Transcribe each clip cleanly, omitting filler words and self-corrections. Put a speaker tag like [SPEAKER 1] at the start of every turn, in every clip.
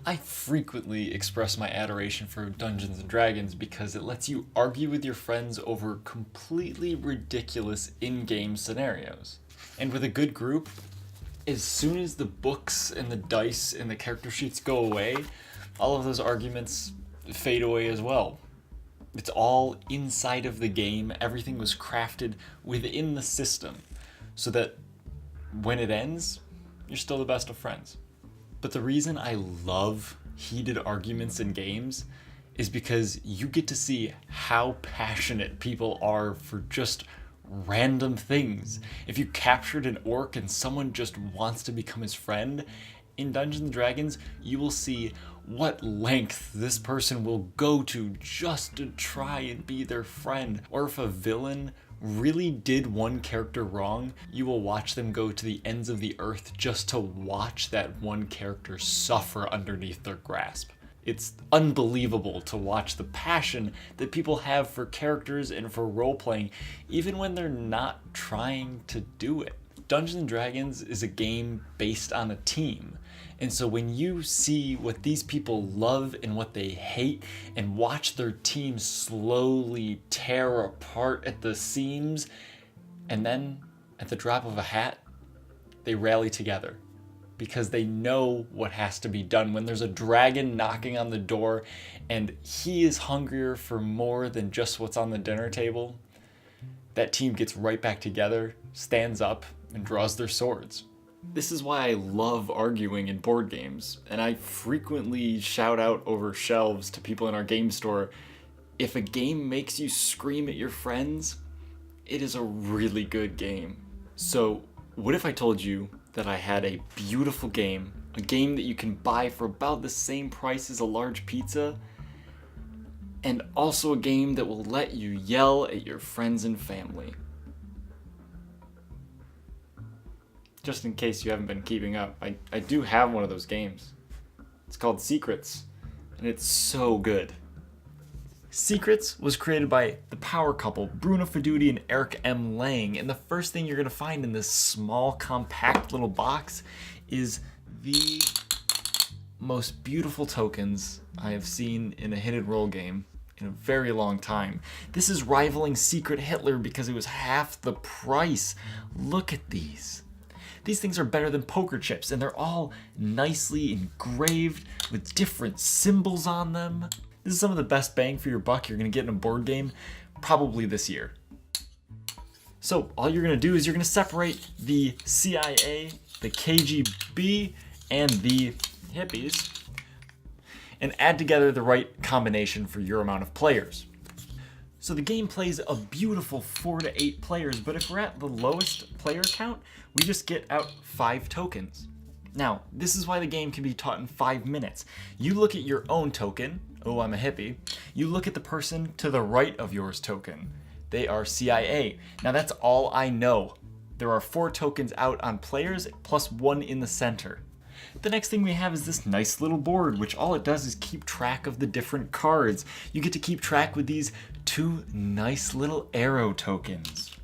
[SPEAKER 1] I frequently express my adoration for Dungeons and Dragons because it lets you argue with your friends over completely ridiculous in-game scenarios. And with a good group, as soon as the books and the dice and the character sheets go away, all of those arguments fade away as well. It's all inside of the game. Everything was crafted within the system so that when it ends, you're still the best of friends. But the reason I love heated arguments in games is because you get to see how passionate people are for just random things. If you captured an orc and someone just wants to become his friend, in Dungeons and Dragons, you will see what length this person will go to just to try and be their friend. Or if a villain really did one character wrong, you will watch them go to the ends of the earth just to watch that one character suffer underneath their grasp. It's unbelievable to watch the passion that people have for characters and for role-playing, even when they're not trying to do it. Dungeons & Dragons is a game based on a team. And so when you see what these people love and what they hate and watch their team slowly tear apart at the seams, and then at the drop of a hat, they rally together because they know what has to be done. When there's a dragon knocking on the door and he is hungrier for more than just what's on the dinner table, that team gets right back together, stands up, and draws their swords. This is why I love arguing in board games, and I frequently shout out over shelves to people in our game store, if a game makes you scream at your friends, it is a really good game. So what if I told you that I had a beautiful game, a game that you can buy for about the same price as a large pizza, and also a game that will let you yell at your friends and family? Just in case you haven't been keeping up, I do have one of those games. It's called Secrets, and it's so good. Secrets was created by the power couple, Bruno Fedudi and Eric M. Lang, and the first thing you're going to find in this small, compact little box is the most beautiful tokens I have seen in a hidden role game in a very long time. This is rivaling Secret Hitler because it was half the price. Look at these. These things are better than poker chips, and they're all nicely engraved with different symbols on them. This is some of the best bang for your buck you're going to get in a board game, probably this year. So all you're going to do is you're going to separate the CIA, the KGB, and the hippies, and add together the right combination for your amount of players. So the game plays a beautiful 4 to 8 players, but if we're at the lowest player count, we just get out 5 tokens. Now, this is why the game can be taught in 5 minutes. You look at your own token, oh, I'm a hippie. You look at the person to the right of yours token. They are CIA. Now that's all I know. There are 4 tokens out on players, plus 1 in the center. The next thing we have is this nice little board, which all it does is keep track of the different cards. You get to keep track with these 2 nice little arrow tokens.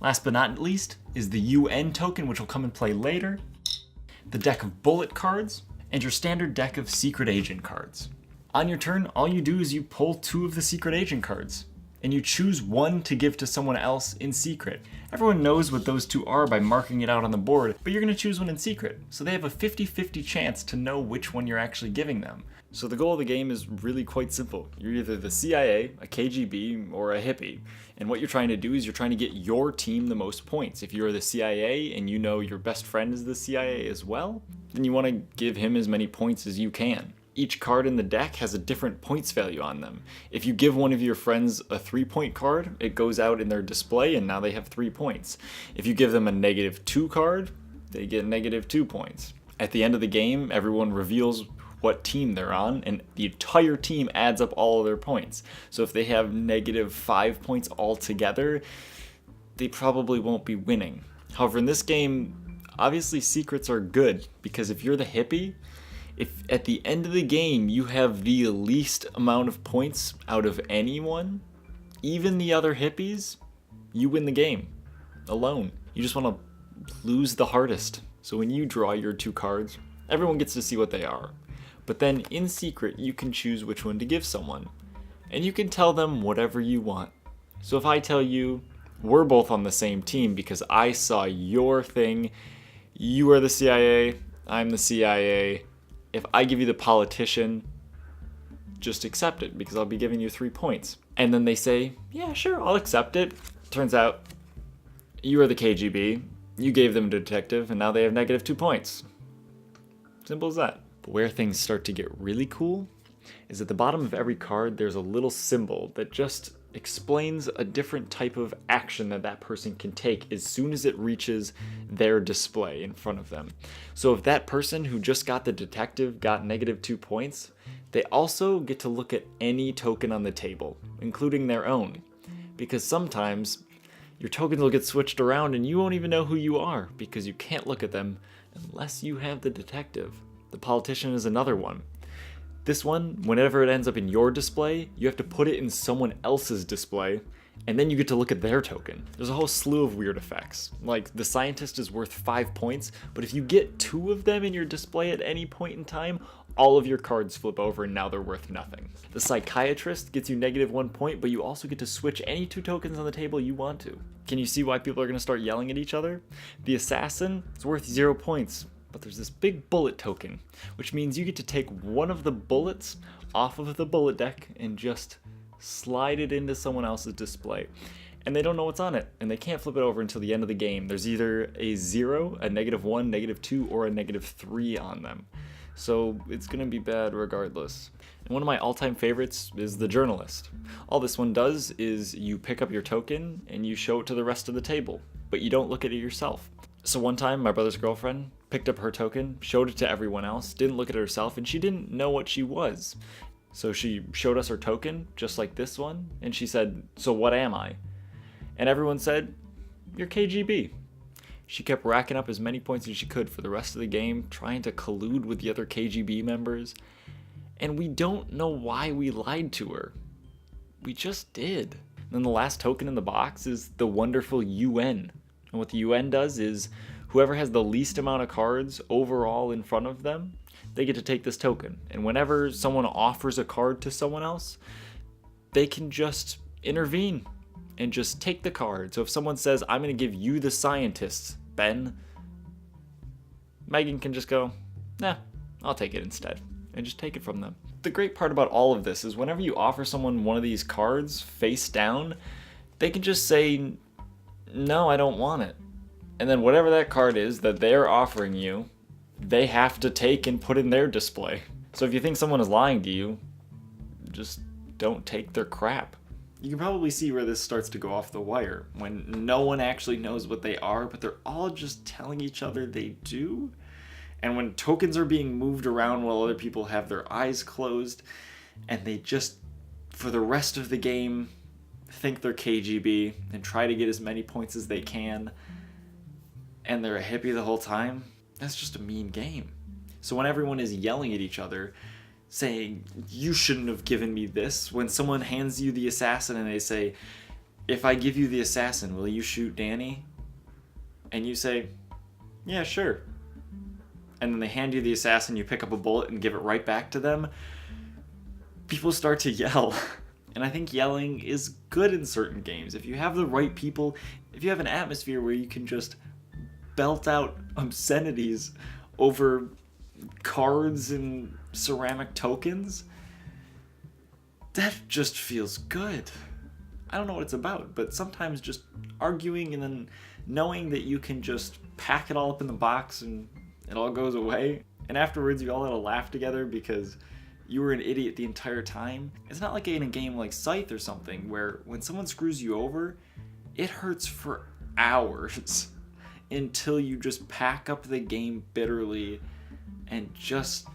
[SPEAKER 1] Last but not least is the UN token, which will come and play later, the deck of bullet cards, and your standard deck of secret agent cards. On your turn, all you do is you pull 2 of the secret agent cards, and you choose 1 to give to someone else in secret. Everyone knows what those 2 are by marking it out on the board, but you're going to choose one in secret, so they have a 50-50 chance to know which one you're actually giving them. So the goal of the game is really quite simple. You're either the CIA, a KGB, or a hippie, and what you're trying to do is you're trying to get your team the most points. If you're the CIA and you know your best friend is the CIA as well, then you want to give him as many points as you can. Each card in the deck has a different points value on them. If you give one of your friends a 3-point card, it goes out in their display and now they have 3 points. If you give them a -2 card, they get -2 points. At the end of the game, everyone reveals what team they're on, and the entire team adds up all of their points. So if they have -5 points altogether, they probably won't be winning. However, in this game, obviously secrets are good, because if you're the hippie, if at the end of the game you have the least amount of points out of anyone, even the other hippies, you win the game alone. You just want to lose the hardest. So when you draw your 2 cards, everyone gets to see what they are. But then in secret, you can choose which one to give someone. And you can tell them whatever you want. So if I tell you, we're both on the same team because I saw your thing, you are the CIA, I'm the CIA. If I give you the politician, just accept it because I'll be giving you 3 points. And then they say, yeah, sure, I'll accept it. Turns out, you are the KGB, you gave them a detective, and now they have -2 points. Simple as that. But where things start to get really cool is at the bottom of every card, there's a little symbol that just explains a different type of action that that person can take as soon as it reaches their display in front of them. So if that person who just got the detective got -2 points, they also get to look at any token on the table, including their own. Because sometimes your tokens will get switched around and you won't even know who you are because you can't look at them unless you have the detective. The politician is another one. This one, whenever it ends up in your display, you have to put it in someone else's display, and then you get to look at their token. There's a whole slew of weird effects. Like, the scientist is worth 5 points, but if you get 2 of them in your display at any point in time, all of your cards flip over and now they're worth nothing. The psychiatrist gets you -1 point, but you also get to switch any 2 tokens on the table you want to. Can you see why people are going to start yelling at each other? The assassin is worth 0 points. But there's this big bullet token, which means you get to take one of the bullets off of the bullet deck and just slide it into someone else's display. And they don't know what's on it, and they can't flip it over until the end of the game. There's either a 0, a -1, -2, or a -3 on them. So it's gonna be bad regardless. And one of my all-time favorites is the journalist. All this one does is you pick up your token and you show it to the rest of the table, but you don't look at it yourself. So one time, my brother's girlfriend picked up her token, showed it to everyone else, didn't look at it herself, and she didn't know what she was. So she showed us her token, just like this one, and she said, "So what am I?" And everyone said, "You're KGB." She kept racking up as many points as she could for the rest of the game, trying to collude with the other KGB members. And we don't know why we lied to her. We just did. And then the last token in the box is the wonderful UN. And what the UN does is, whoever has the least amount of cards overall in front of them, they get to take this token. And whenever someone offers a card to someone else, they can just intervene and just take the card. So if someone says, "I'm going to give you the scientists, Ben," Megan can just go, "Nah, I'll take it instead," and just take it from them. The great part about all of this is whenever you offer someone one of these cards face down, they can just say, "No, I don't want it." And then whatever that card is that they're offering you, they have to take and put in their display. So if you think someone is lying to you, just don't take their crap. You can probably see where this starts to go off the wire, when no one actually knows what they are, but they're all just telling each other they do. And when tokens are being moved around while other people have their eyes closed, and they just, for the rest of the game, think they're KGB and try to get as many points as they can, and they're a hippie the whole time, that's just a mean game. So when everyone is yelling at each other, saying, "You shouldn't have given me this," when someone hands you the assassin and they say, "If I give you the assassin, will you shoot Danny?" And you say, "Yeah, sure." And then they hand you the assassin, you pick up a bullet and give it right back to them, people start to yell. And I think yelling is good in certain games. If you have the right people, if you have an atmosphere where you can just belt out obscenities over cards and ceramic tokens, that just feels good. I don't know what it's about, but sometimes just arguing and then knowing that you can just pack it all up in the box and it all goes away, and afterwards you all had a laugh together because you were an idiot the entire time. It's not like in a game like Scythe or something where when someone screws you over, it hurts for hours until you just pack up the game bitterly and just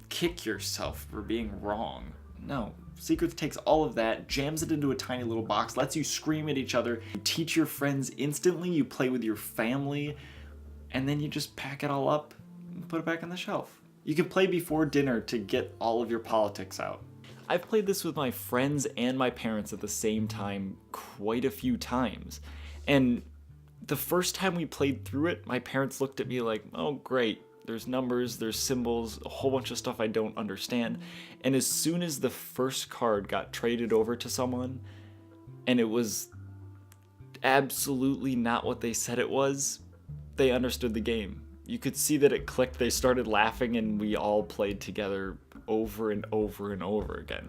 [SPEAKER 1] kick yourself for being wrong. No, Secrets takes all of that, jams it into a tiny little box, lets you scream at each other, you teach your friends instantly, you play with your family, and then you just pack it all up and put it back on the shelf. You can play before dinner to get all of your politics out. I've played this with my friends and my parents at the same time quite a few times. And the first time we played through it, my parents looked at me like, "Oh, great, There's numbers, there's symbols, a whole bunch of stuff I don't understand. And as soon as the first card got traded over to someone, and it was absolutely not what they said it was, they understood the game. You could see that it clicked, they started laughing, and we all played together over and over and over again.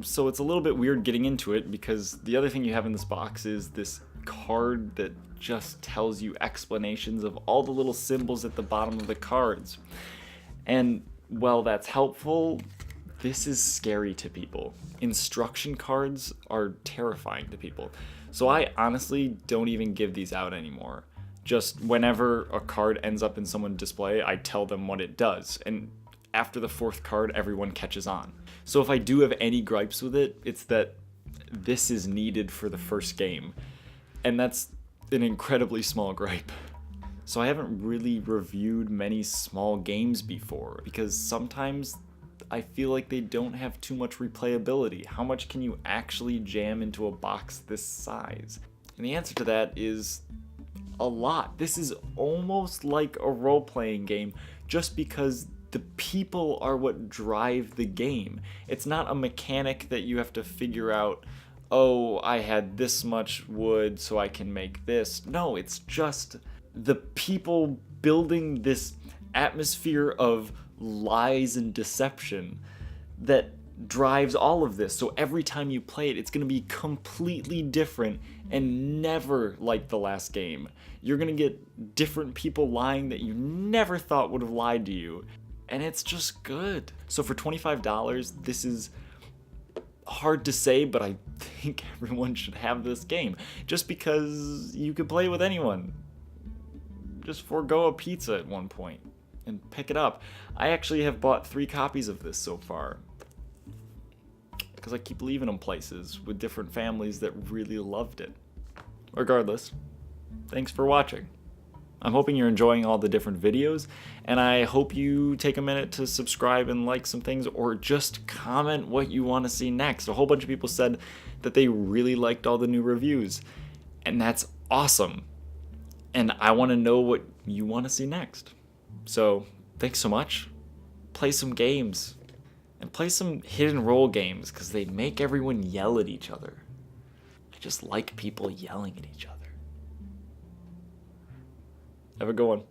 [SPEAKER 1] So it's a little bit weird getting into it, because the other thing you have in this box is this card that just tells you explanations of all the little symbols at the bottom of the cards. And while that's helpful, this is scary to people. Instruction cards are terrifying to people. So I honestly don't even give these out anymore. Just whenever a card ends up in someone's display, I tell them what it does. And after the fourth card, everyone catches on. So if I do have any gripes with it, it's that this is needed for the first game. And that's an incredibly small gripe. So I haven't really reviewed many small games before, because sometimes I feel like they don't have too much replayability. How much can you actually jam into a box this size? And the answer to that is a lot. This is almost like a role-playing game, just because the people are what drive the game. It's not a mechanic that you have to figure out, oh, I had this much wood so I can make this. No, it's just the people building this atmosphere of lies and deception that drives all of this. So every time you play it, it's going to be completely different and never like the last game. You're going to get different people lying that you never thought would have lied to you. And it's just good. So for $25, this is hard to say, but I think everyone should have this game. Just because you could play with anyone. Just forego a pizza at one point and pick it up. I actually have bought 3 copies of this so far, because I keep leaving them places with different families that really loved it. Regardless, thanks for watching. I'm hoping you're enjoying all the different videos, and I hope you take a minute to subscribe and like some things, or just comment what you want to see next. A whole bunch of people said that they really liked all the new reviews, and that's awesome. And I want to know what you want to see next. So, thanks so much. Play some games. And play some hidden role games, because they make everyone yell at each other. I just like people yelling at each other. Have a good one.